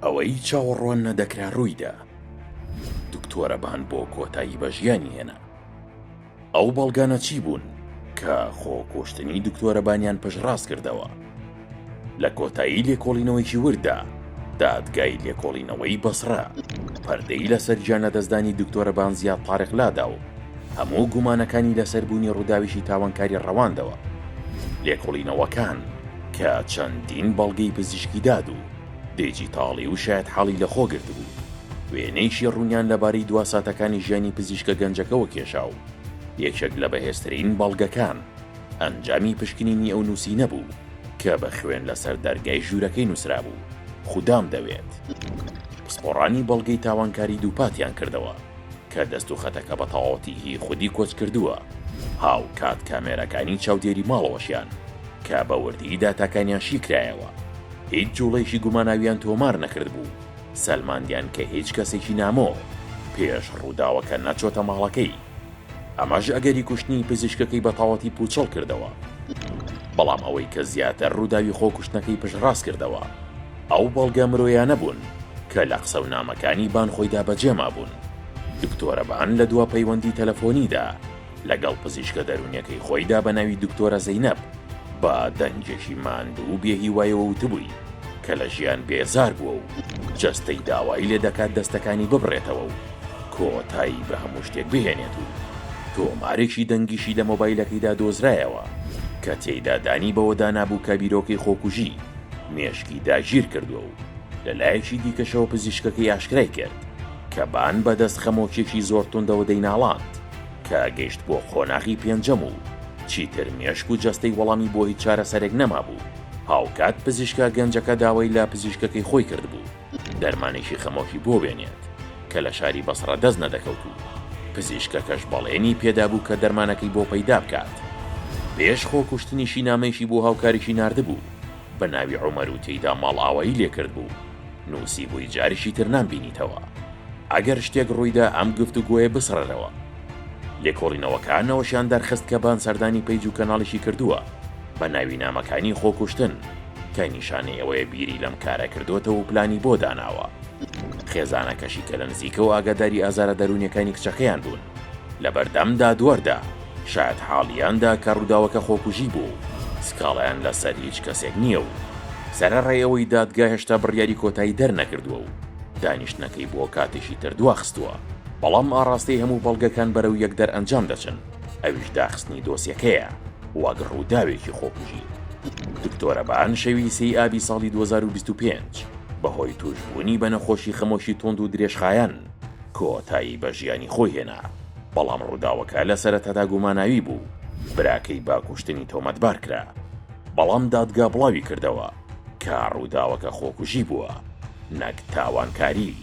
ئەوەی چاوەڕوان نەدەکرا ڕوویدا. دکتۆرەبان بۆ کۆتایی بە ژیانی هێنا. ئەو بەڵگانە چی بوون کە خۆکوشتنی دکتۆرەبانیان پشتڕاست کردەوە؟ لە کۆتایی لێکۆڵینەوەیکی وردا دادگای لێکۆڵینەوەی بەسڕا پەردەی لەسەر گیانەدەستدانی دکتۆرەبان زیاد تارق لادا و هەموو گومانەکانی لەسەربوونی ڕووداویشی تاوانکاری ڕەواندەوە. لێکۆڵینەوەکان کە چەندین بەڵگەی پزیشکی داد و دیجیتاڵی و شاید حاڵی لەخۆ گرتبوو، وێنەیشی ڕوونیان لەبارەی دواساتەکانی ژیانی پزیشکە گەنجەکەەوە کێشا و یەکێک لە بەهێزترین بەڵگەکان ئەنجامی پشکنینی ئەو نووسینە بوو کە بە خوێن لەسەر دەرگای ژوورەکەی نووسرا بوو: خوددام دەوێت. پسپۆڕانی بەڵگەی تاوانکاری دووپاتیان کردەوە کە دەست و خەتەکە بە تەواوەتی هی خودی کۆچ کردووە. هاو کات کامێرەکانی چاودێری ماڵەوەشیان کە بە وردی داتاکانیان شی کرایەوە، هیچ جوڵەیشی گوماناویان تۆمار نەکرد بوو. سەلماندیان کە هیچ کەسێکی نامۆ پێش ڕووداوەکە نەچۆتە ماڵەکەی. ئەمەش ئەگەری کوشتنی پزیشکەکەی بە تەواوەتی پوچەڵ کردەوە. بەڵام ئەوەی کە زیاتر ڕووداوی خۆکوشتنەکەی پشتڕاست کردەوە ئەو بەڵگە مرۆیانە بوون کە لە قسە و نامەکانی بان خۆیدا بەجێما بوون. دکتۆرەبان لە دوا پەیوەندی تەلەفۆنیدا لەگەڵ پزیشکە دەرونیەکەی خۆیدا بە ناوی دکتۆرە زەینەب بە دەنجێکی ماندوو بێهیوایەوە وتبووی کە لە ژیان بێزار بووە و جەستەی داوای لێ دەکات دەستەکانی ببڕێتەوە و کۆتایی بە هەموو شتێک بهێنێت و تۆمارێکی دەنگیشی لە مۆبایلەکەیدا دۆزرایەوە کە تێیدا دانی بەوە دانابوو کە بیرۆکەی خۆکوژی مێشکی داگیر کردووە و لەلایەکی دیکەشەوە پزیشکەکەی ئاشکرای کرد کە بان بەدەست خەمۆکێکی زۆر توندەوە دەیناڵاند کە گەیشت بۆ خۆناغی پێنجەم و چیتر مێشک و جەستەی وەڵامی بۆ هیچ چارەسەرێک نەمابوو. هاوکات پزیشکە گەنجەکە داوای لە پزیشکەکەی خۆی کرد بوو دەرمانێکی خەمۆکی بۆ بێنێت کە لە شاری بەسڕە دەست نەدەکەوت و پزیشکەکەش بەڵێنی پێدابوو کە دەرمانەکەی بۆ پەیدا بکات. پێش خۆکوشتنیشی نامەیشی بۆ هاوکاریشی ناردبوو بە ناوی عومەر و تێیدا ماڵئاوایی لێکرد بوو. نووسی بووی جاریشی تر نامبینیتەوە. ئەگەر شتێک ڕوویدا ئەم گفتوگۆیە بسڕەرەوە. لێکۆڵینەوەکانەوەشیان دەرخست کە بان سەردانی پەیج و کەناڵیشی کردووە بە ناوی نامەکانی خۆکوشتن کە نیشانەی ئەوەیە بیری لەم کارە کردوتەوە و پلانی بۆ داناوە. خێزانەکەشی کە لە نزیکەوە ئاگاداری ئازارە دەرونیەکانی کچەکەیان بوون لە بەردەمدا دووەردا شاید حاڵیاندا کە ڕووداوەکە خۆکوژی بوو. سکاڵیان لەسەر هیچ کەسێک نییە و سەرەڕای ئەوەی دادگا هێشتا بڕیاری کۆتایی دەرنەکردووە و دانیشتنەکەی بۆ کاتێکی تر دواخستووە. بەڵام ئاڕاستەی هەموو بەڵگەکان بەرەو یەکدەر ئەنجام دەچن. ئەویش داخستنی دۆسیەکەیە وەک ڕووداوێکی خۆکوژی. دکتۆرەبان شەوی سەی ئابی ساڵی 2025 بەهۆی توشبوونی بە نەخۆشی خەمۆشی توند و درێژخایەن کۆتایی بە ژیانی خۆی هێنا. بەڵام ڕووداوەکە لە سەرەتادا گوماناوی بوو. براکەی باکوشتنی تۆمەتبار کرا. بەڵام دادگا بڵاوی کردەوە کە ڕووداوەکە خۆکوژی بووە نەک تاوانکاری.